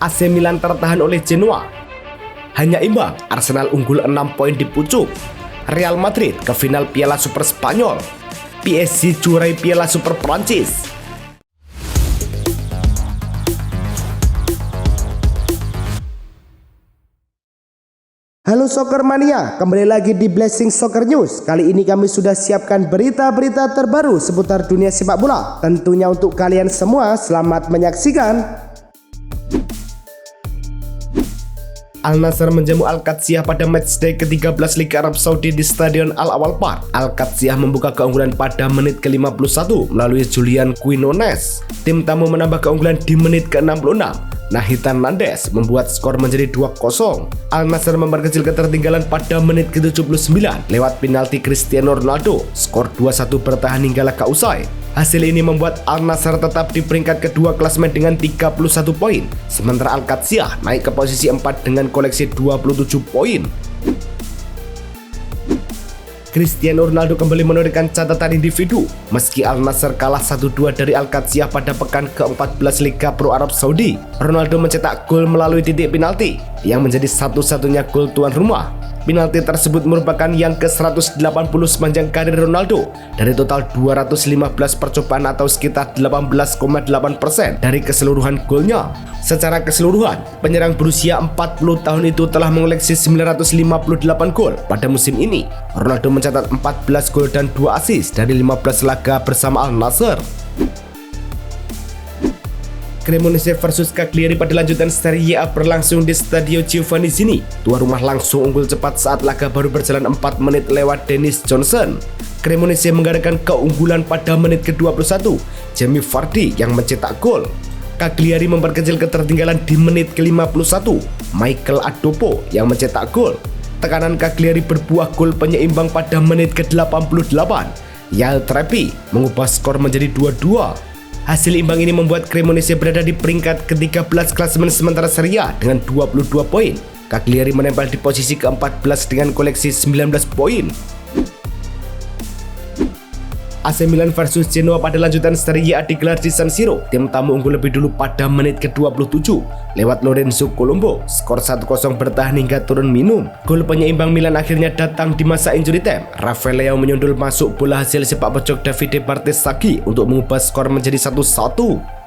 AC Milan tertahan oleh Genoa. Hanya imbang, Arsenal unggul 6 poin di pucuk. Real Madrid ke final Piala Super Spanyol. PSG juarai Piala Super Prancis. Halo Soccer Mania, kembali lagi di Blessing Soccer News. Kali ini kami sudah siapkan berita-berita terbaru seputar dunia sepak bola. Tentunya untuk kalian semua, selamat menyaksikan. Al-Nassr menjamu Al-Qadssiyah pada matchday ke-13 Liga Arab Saudi di Stadion Al-Awal Park. Al-Qadssiyah membuka keunggulan pada menit ke-51 melalui Julian Quinones. Tim tamu menambah keunggulan di menit ke-66. Nathan Nandes membuat skor menjadi 2-0. Al-Nassr memperkecil ketertinggalan pada menit ke-79 lewat penalti Cristiano Ronaldo. Skor 2-1 bertahan hingga laga usai. Hasil ini membuat Al-Nassr tetap di peringkat kedua klasemen dengan 31 poin. Sementara Al-Qadssiyah naik ke posisi 4 dengan koleksi 27 poin. Cristiano Ronaldo kembali menorehkan catatan individu meski Al-Nassr kalah 1-2 dari Al-Qadssiyah pada pekan ke-14 Liga Pro Arab Saudi. Ronaldo mencetak gol melalui titik penalti yang menjadi satu-satunya gol tuan rumah. Penalti tersebut merupakan yang ke-180 sepanjang karir Ronaldo dari total 215 percobaan atau sekitar 18,8% dari keseluruhan golnya. Secara keseluruhan, penyerang berusia 40 tahun itu telah mengoleksi 958 gol pada musim ini. Ronaldo mencatat 14 gol dan 2 assist dari 15 laga bersama Al-Nassr. Cremonese versus Cagliari pada lanjutan Serie A berlangsung di Stadio Giovanni Zini. Tuan rumah langsung unggul cepat saat laga baru berjalan 4 menit lewat Dennis Johnson. Cremonese mengadakan keunggulan pada menit ke-21. Jamie Vardy yang mencetak gol. Cagliari memperkecil ketertinggalan di menit ke-51. Michael Adopo yang mencetak gol. Tekanan Cagliari berbuah gol penyeimbang pada menit ke-88. Yael Trepi mengubah skor menjadi 2-2. Hasil imbang ini membuat Cremonese berada di peringkat ke-13 klasemen sementara Serie A dengan 22 poin. Cagliari menempel di posisi ke-14 dengan koleksi 19 poin. AC Milan versus Genoa pada lanjutan Serie A digelar di San Siro. Tim tamu unggul lebih dulu pada menit ke-27 lewat Lorenzo Colombo. Skor 1-0 bertahan hingga turun minum. Gol penyeimbang Milan akhirnya datang di masa injury time. Rafael Leao menyundul masuk bola hasil sepak pojok Davide Bartesaghi untuk mengubah skor menjadi 1-1.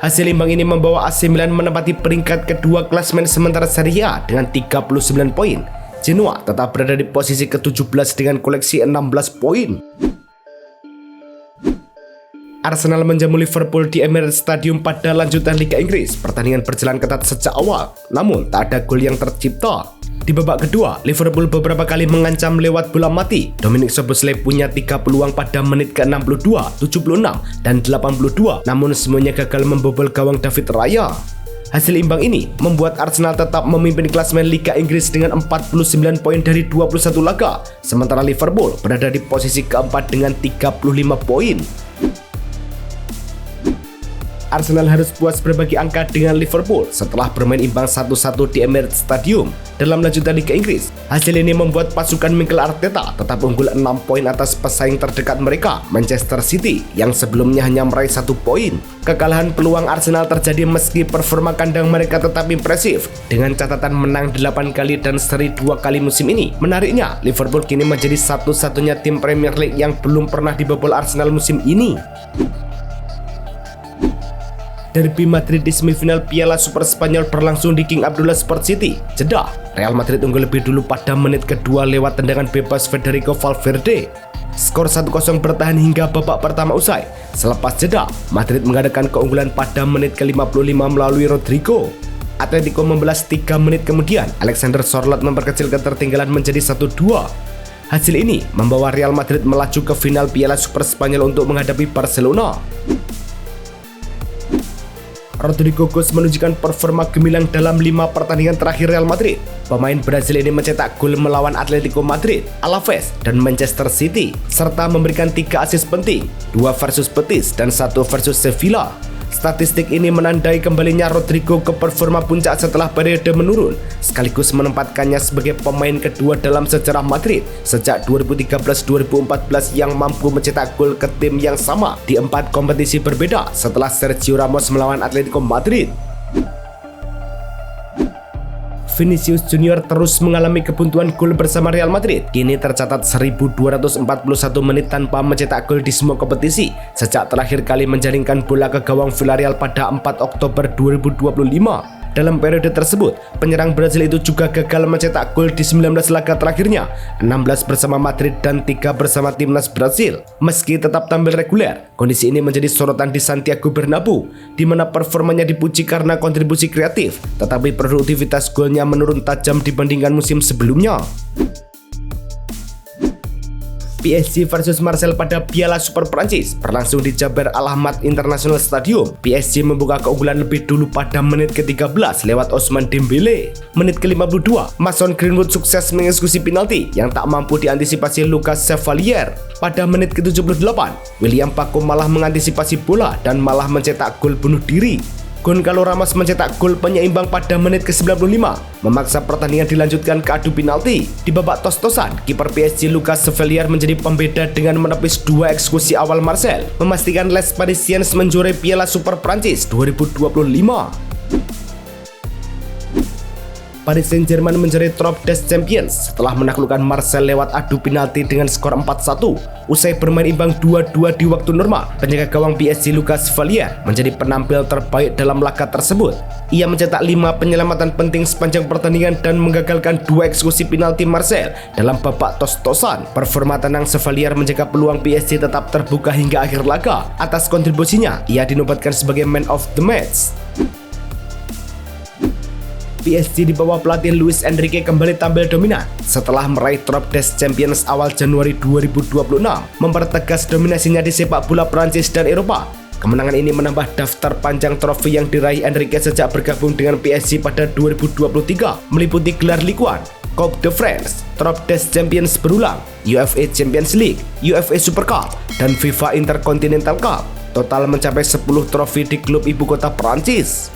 Hasil imbang ini membawa AC Milan menempati peringkat kedua klasemen sementara Serie A dengan 39 poin. Genoa tetap berada di posisi ke-17 dengan koleksi 16 poin. Arsenal menjamu Liverpool di Emirates Stadium pada lanjutan Liga Inggris. Pertandingan berjalan ketat sejak awal, namun tak ada gol yang tercipta. Di babak kedua, Liverpool beberapa kali mengancam lewat bola mati. Dominic Szoboszlai punya 3 peluang pada menit ke-62, 76, dan 82, namun semuanya gagal membobol gawang David Raya. Hasil imbang ini membuat Arsenal tetap memimpin klasemen Liga Inggris dengan 49 poin dari 21 laga, sementara Liverpool berada di posisi keempat dengan 35 poin. Arsenal harus puas berbagi angka dengan Liverpool setelah bermain imbang 1-1 di Emirates Stadium dalam lanjutan Liga Inggris. Hasil ini membuat pasukan Mikel Arteta tetap unggul 6 poin atas pesaing terdekat mereka, Manchester City, yang sebelumnya hanya meraih 1 poin. Kekalahan peluang Arsenal terjadi meski performa kandang mereka tetap impresif dengan catatan menang 8 kali dan seri 2 kali musim ini. Menariknya, Liverpool kini menjadi satu-satunya tim Premier League yang belum pernah dibobol Arsenal musim ini. Derby Madrid di semifinal Piala Super Spanyol berlangsung di King Abdullah Sport City, Jeddah. Real Madrid unggul lebih dulu pada menit kedua lewat tendangan bebas Federico Valverde. Skor 1-0 bertahan hingga babak pertama usai. Selepas jeda, Madrid mengadakan keunggulan pada menit ke-55 melalui Rodrigo. Atletico membalas 3 menit kemudian. Alexander Sorloth memperkecil ketertinggalan menjadi 1-2. Hasil ini membawa Real Madrid melaju ke final Piala Super Spanyol untuk menghadapi Barcelona. Rodrigo Goes menunjukkan performa gemilang dalam 5 pertandingan terakhir Real Madrid. Pemain Brasil ini mencetak gol melawan Atletico Madrid, Alaves, dan Manchester City, serta memberikan 3 assist penting, 2 versus Betis dan 1 versus Sevilla. Statistik ini menandai kembalinya Rodrigo ke performa puncak setelah periode menurun, sekaligus menempatkannya sebagai pemain kedua dalam sejarah Madrid sejak 2013-2014 yang mampu mencetak gol ke tim yang sama di 4 kompetisi berbeda setelah Sergio Ramos melawan Atletico Madrid. Vinicius Junior terus mengalami kebuntuan gol bersama Real Madrid. Kini tercatat 1241 menit tanpa mencetak gol di semua kompetisi sejak terakhir kali menjaringkan bola ke gawang Villarreal pada 4 Oktober 2025. Dalam periode tersebut, penyerang Brazil itu juga gagal mencetak gol di 19 laga terakhirnya, 16 bersama Madrid dan 3 bersama timnas Brazil. Meski tetap tampil reguler, kondisi ini menjadi sorotan di Santiago Bernabeu, di mana performanya dipuji karena kontribusi kreatif, tetapi produktivitas golnya menurun tajam dibandingkan musim sebelumnya. PSG versus Marseille pada Piala Super Prancis berlangsung di Jaber Al Hamad International Stadium. PSG membuka keunggulan lebih dulu pada menit ke-13 lewat Ousmane Dembélé. Menit ke-52, Mason Greenwood sukses mengeksekusi penalti yang tak mampu diantisipasi Lucas Chevalier. Pada menit ke-78, William Paco malah mengantisipasi bola dan malah mencetak gol bunuh diri. Goncalo Ramos mencetak gol penyeimbang pada menit ke-95, memaksa pertandingan dilanjutkan ke adu penalti. Di babak tos-tosan, kiper PSG Lucas Chevalier menjadi pembeda dengan menepis 2 eksekusi awal Marseille, memastikan Les Parisiens menjuarai Piala Super Prancis 2025. Paris Saint-Germain menjuarai Trophée des Champions setelah menaklukkan Marseille lewat adu penalti dengan skor 4-1. Usai bermain imbang 2-2 di waktu normal, penjaga gawang PSG Lucas Chevalier menjadi penampil terbaik dalam laga tersebut. Ia mencetak 5 penyelamatan penting sepanjang pertandingan dan menggagalkan 2 eksekusi penalti Marseille dalam babak tos-tosan. Performa tenang Chevalier menjaga peluang PSG tetap terbuka hingga akhir laga. Atas kontribusinya, ia dinobatkan sebagai Man of the Match. PSG di bawah pelatih Luis Enrique kembali tampil dominan setelah meraih Trophée des Champions awal Januari 2026, mempertegas dominasinya di sepak bola Prancis dan Eropa. Kemenangan ini menambah daftar panjang trofi yang diraih Enrique sejak bergabung dengan PSG pada 2023, meliputi gelar Ligue 1, Coupe de France, Trophée des Champions berulang, UEFA Champions League, UEFA Super Cup, dan FIFA Intercontinental Cup. Total mencapai 10 trofi di klub ibu kota Prancis.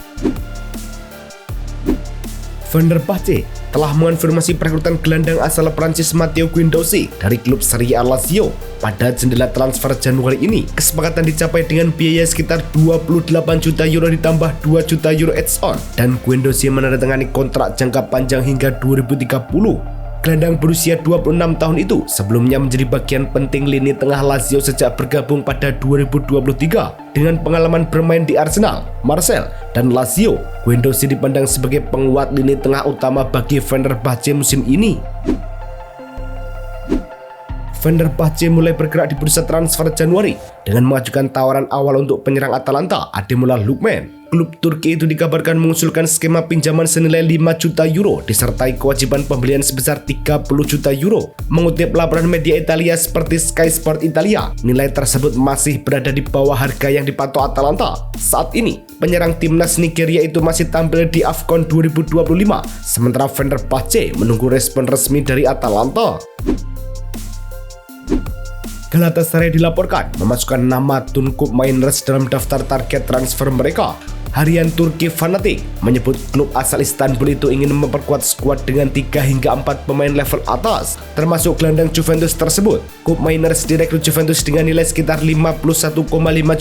Fenerbahce telah mengonfirmasi perekrutan gelandang asal Prancis Matteo Guendouzi dari klub Serie A Lazio pada jendela transfer Januari ini. Kesepakatan dicapai dengan biaya sekitar 28 juta euro ditambah 2 juta euro add-on, dan Guendouzi menandatangani kontrak jangka panjang hingga 2030. Gelandang berusia 26 tahun itu sebelumnya menjadi bagian penting lini tengah Lazio sejak bergabung pada 2023. Dengan pengalaman bermain di Arsenal, Marseille, dan Lazio, Guendouzi dipandang sebagai penguat lini tengah utama bagi Fenerbahce musim ini. Fenerbahce mulai bergerak di bursa transfer Januari dengan mengajukan tawaran awal untuk penyerang Atalanta Ademola Lookman. Klub Turki itu dikabarkan mengusulkan skema pinjaman senilai 5 juta euro disertai kewajiban pembelian sebesar 30 juta euro. Mengutip laporan media Italia seperti Sky Sport Italia, nilai tersebut masih berada di bawah harga yang dipatok Atalanta. Saat ini, penyerang timnas Nigeria itu masih tampil di AFCON 2025, sementara Fenerbahce menunggu respon resmi dari Atalanta. Galatasaray dilaporkan memasukkan nama Tunkup Miners dalam daftar target transfer mereka. Harian Turki Fanatik menyebut klub asal Istanbul itu ingin memperkuat skuad dengan 3 hingga 4 pemain level atas, termasuk gelandang Juventus tersebut. Kup Miners direkrut Juventus dengan nilai sekitar 51,5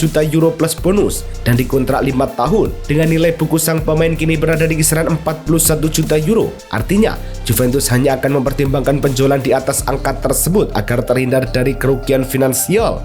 juta euro plus bonus dan dikontrak 5 tahun. Dengan nilai buku sang pemain kini berada di kisaran 41 juta euro. Artinya, Juventus hanya akan mempertimbangkan penjualan di atas angka tersebut agar terhindar dari kerugian finansial.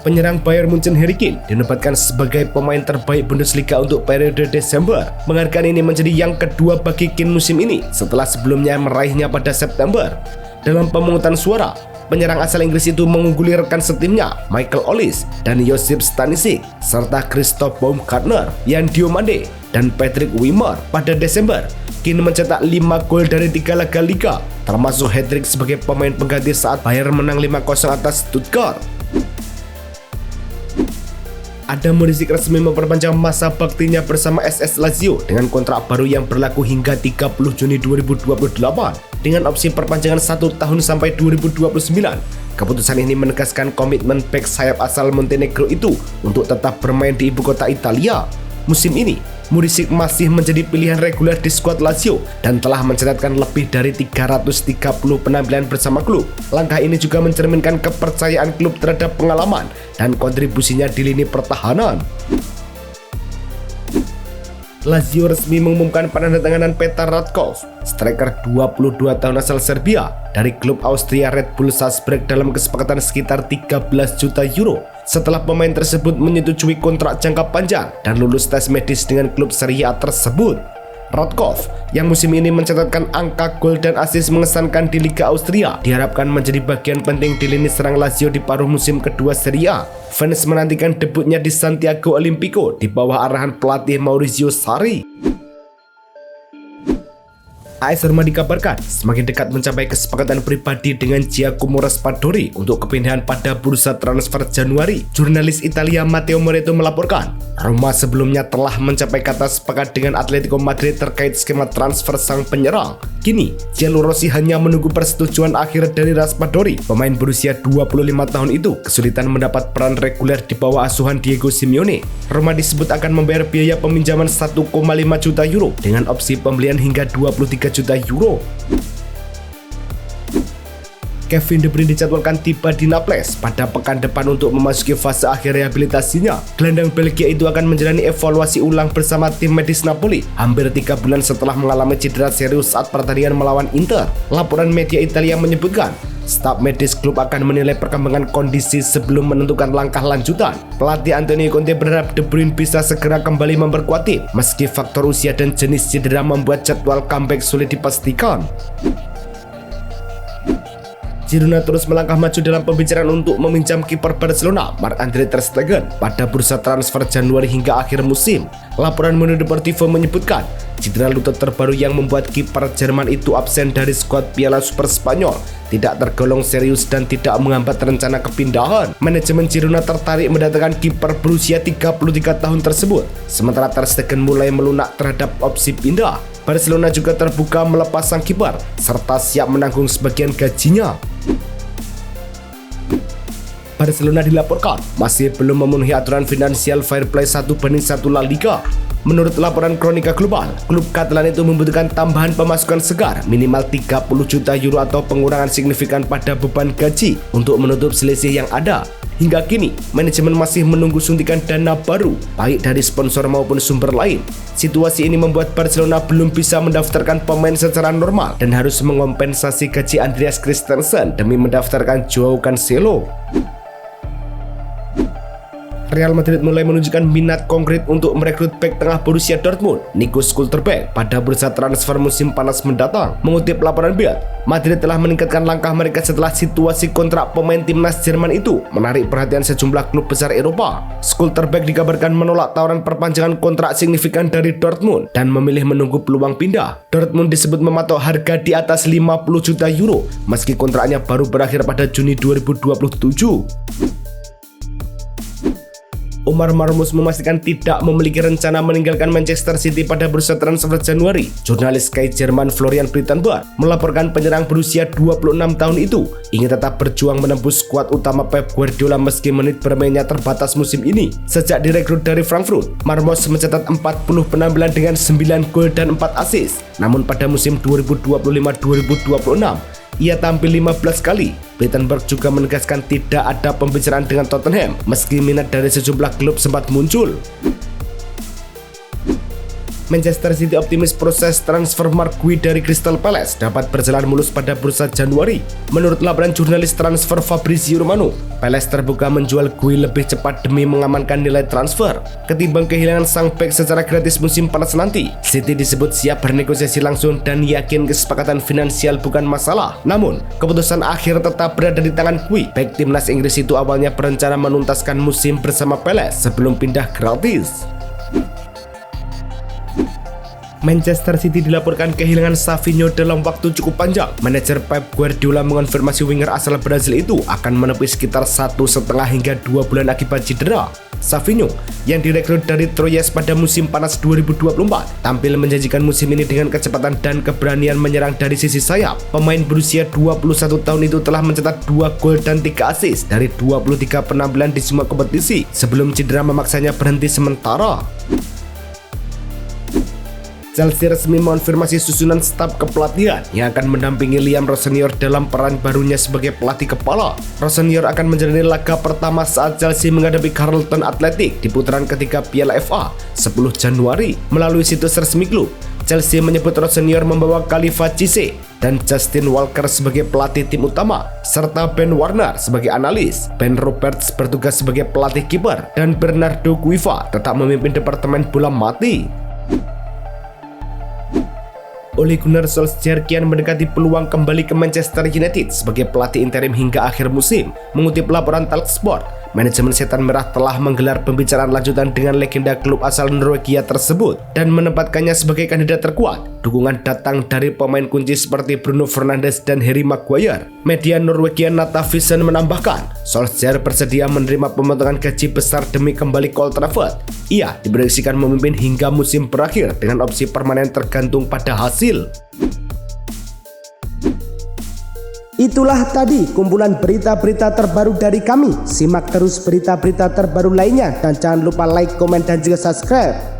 Penyerang Bayern Munchen Harry Kane dinobatkan sebagai pemain terbaik Bundesliga untuk periode Desember. Penghargaan ini menjadi yang kedua bagi Kane musim ini setelah sebelumnya meraihnya pada September. Dalam pemungutan suara, penyerang asal Inggris itu mengungguli rekan setimnya Michael Olise dan Josip Stanisic serta Christoph Baumgartner, Yan Diomande, dan Patrick Wimmer pada Desember. Kane mencetak 5 gol dari 3 laga liga, termasuk hat-trick sebagai pemain pengganti saat Bayern menang 5-0 atas Stuttgart. Adam Mudryk resmi memperpanjang masa baktinya bersama SS Lazio dengan kontrak baru yang berlaku hingga 30 Juni 2028 dengan opsi perpanjangan 1 tahun sampai 2029. Keputusan ini menegaskan komitmen bek sayap asal Montenegro itu untuk tetap bermain di ibu kota Italia. Musim ini, Mudryk masih menjadi pilihan reguler di skuad Lazio dan telah mencatatkan lebih dari 330 penampilan bersama klub. Langkah ini juga mencerminkan kepercayaan klub terhadap pengalaman dan kontribusinya di lini pertahanan. Lazio resmi mengumumkan penandatanganan Petar Radkov, striker 22 tahun asal Serbia dari klub Austria Red Bull Salzburg dalam kesepakatan sekitar 13 juta euro setelah pemain tersebut menyetujui kontrak jangka panjang dan lulus tes medis dengan klub Serie A tersebut. Radkov yang musim ini mencatatkan angka gol dan assist mengesankan di Liga Austria diharapkan menjadi bagian penting di lini serang Lazio di paruh musim kedua Serie A. Fans menantikan debutnya di Santiago Olimpico di bawah arahan pelatih Maurizio Sarri. AS Roma dikabarkan semakin dekat mencapai kesepakatan pribadi dengan Giacomo Raspadori untuk kepindahan pada bursa transfer Januari. Jurnalis Italia Matteo Moretto melaporkan, Roma sebelumnya telah mencapai kata sepakat dengan Atletico Madrid terkait skema transfer sang penyerang. Kini, Giallorossi hanya menunggu persetujuan akhir dari Raspadori. Pemain berusia 25 tahun itu kesulitan mendapat peran reguler di bawah asuhan Diego Simeone. Roma disebut akan membayar biaya peminjaman 1,5 juta euro dengan opsi pembelian hingga 23 juta euro. Kevin De Bruyne dijadwalkan tiba di Naples pada pekan depan untuk memasuki fase akhir rehabilitasinya. Gelandang Belgia itu akan menjalani evaluasi ulang bersama tim medis Napoli hampir 3 bulan setelah mengalami cedera serius saat pertandingan melawan Inter. Laporan media Italia menyebutkan, staf medis klub akan menilai perkembangan kondisi sebelum menentukan langkah lanjutan. Pelatih Antonio Conte berharap De Bruyne bisa segera kembali memperkuat tim, meski faktor usia dan jenis cedera membuat jadwal comeback sulit dipastikan. Girona terus melangkah maju dalam pembicaraan untuk meminjam kiper Barcelona Marc-Andre ter Stegen pada bursa transfer Januari hingga akhir musim. Laporan Mundo Deportivo menyebutkan, cedera lutut terbaru yang membuat kiper Jerman itu absen dari skuad Piala Super Spanyol tidak tergolong serius dan tidak menghambat rencana kepindahan. Manajemen Girona tertarik mendatangkan kiper berusia 33 tahun tersebut, sementara ter Stegen mulai melunak terhadap opsi pindah. Barcelona juga terbuka melepas sang kiper serta siap menanggung sebagian gajinya. Barcelona dilaporkan masih belum memenuhi aturan finansial fair play 1:1 La Liga. Menurut laporan Kronika Global, klub Catalan itu membutuhkan tambahan pemasukan segar minimal 30 juta euro atau pengurangan signifikan pada beban gaji untuk menutup selisih yang ada. Hingga kini, manajemen masih menunggu suntikan dana baru, baik dari sponsor maupun sumber lain. Situasi ini membuat Barcelona belum bisa mendaftarkan pemain secara normal dan harus mengompensasi gaji Andreas Christensen demi mendaftarkan Joao Cancelo. Real Madrid mulai menunjukkan minat konkret untuk merekrut bek tengah Borussia Dortmund, Nico Schlotterbeck, pada bursa transfer musim panas mendatang. Mengutip laporan Bild, Madrid telah meningkatkan langkah mereka setelah situasi kontrak pemain timnas Jerman itu menarik perhatian sejumlah klub besar Eropa. Schlotterbeck dikabarkan menolak tawaran perpanjangan kontrak signifikan dari Dortmund dan memilih menunggu peluang pindah. Dortmund disebut mematok harga di atas 50 juta euro meski kontraknya baru berakhir pada Juni 2027. Omar Marmoush memastikan tidak memiliki rencana meninggalkan Manchester City pada bursa transfer Januari. Jurnalis Sky Jerman Florian Plettenberg melaporkan penyerang berusia 26 tahun itu ingin tetap berjuang menembus skuad utama Pep Guardiola meski menit bermainnya terbatas musim ini. Sejak direkrut dari Frankfurt, Marmoush mencatat 40 penampilan dengan 9 gol dan 4 assist. Namun pada musim 2025-2026, ia tampil 15 kali. Plettenberg juga menegaskan tidak ada pembicaraan dengan Tottenham meski minat dari sejumlah klub sempat muncul. Manchester City optimis proses transfer Mark Gui dari Crystal Palace dapat berjalan mulus pada bursa Januari. Menurut laporan jurnalis transfer Fabrizio Romano, Palace terbuka menjual Gui lebih cepat demi mengamankan nilai transfer ketimbang kehilangan sang bek secara gratis musim panas nanti. City disebut siap bernegosiasi langsung dan yakin kesepakatan finansial bukan masalah. Namun, keputusan akhir tetap berada di tangan Gui. Bek timnas Inggris itu awalnya berencana menuntaskan musim bersama Palace sebelum pindah gratis. Manchester City dilaporkan kehilangan Savinho dalam waktu cukup panjang. Manajer Pep Guardiola mengonfirmasi winger asal Brazil itu akan menepi sekitar 1,5 hingga 2 bulan akibat cedera. Savinho yang direkrut dari Troyes pada musim panas 2024 tampil menjanjikan musim ini dengan kecepatan dan keberanian menyerang dari sisi sayap. Pemain berusia 21 tahun itu telah mencetak 2 gol dan 3 assist dari 23 penampilan di semua kompetisi sebelum cedera memaksanya berhenti sementara. Chelsea resmi mengonfirmasi susunan staf kepelatihan yang akan mendampingi Liam Rossenior dalam peran barunya sebagai pelatih kepala. Rossenior akan menjalani laga pertama saat Chelsea menghadapi Charlton Athletic di putaran ketiga Piala FA 10 Januari. Melalui situs resmi klub, Chelsea menyebut Rossenior membawa Khalifa Cisse dan Justin Walker sebagai pelatih tim utama, serta Ben Warner sebagai analis, Ben Roberts bertugas sebagai pelatih kiper, dan Bernardo Cueva tetap memimpin departemen bola mati. Ole Gunnar Solskjaer kian mendekati peluang kembali ke Manchester United sebagai pelatih interim hingga akhir musim. Mengutip laporan Talksport, manajemen Setan Merah telah menggelar pembicaraan lanjutan dengan legenda klub asal Norwegia tersebut dan menempatkannya sebagai kandidat terkuat. Dukungan datang dari pemain kunci seperti Bruno Fernandes dan Harry Maguire. Media Norwegia Natavisen menambahkan, Solskjaer bersedia menerima pemotongan gaji besar demi kembali ke Old Trafford. Ia diprediksikan memimpin hingga musim berakhir dengan opsi permanen tergantung pada hasil. Itulah tadi kumpulan berita-berita terbaru dari kami. Simak terus berita-berita terbaru lainnya dan jangan lupa like, komen, dan juga subscribe.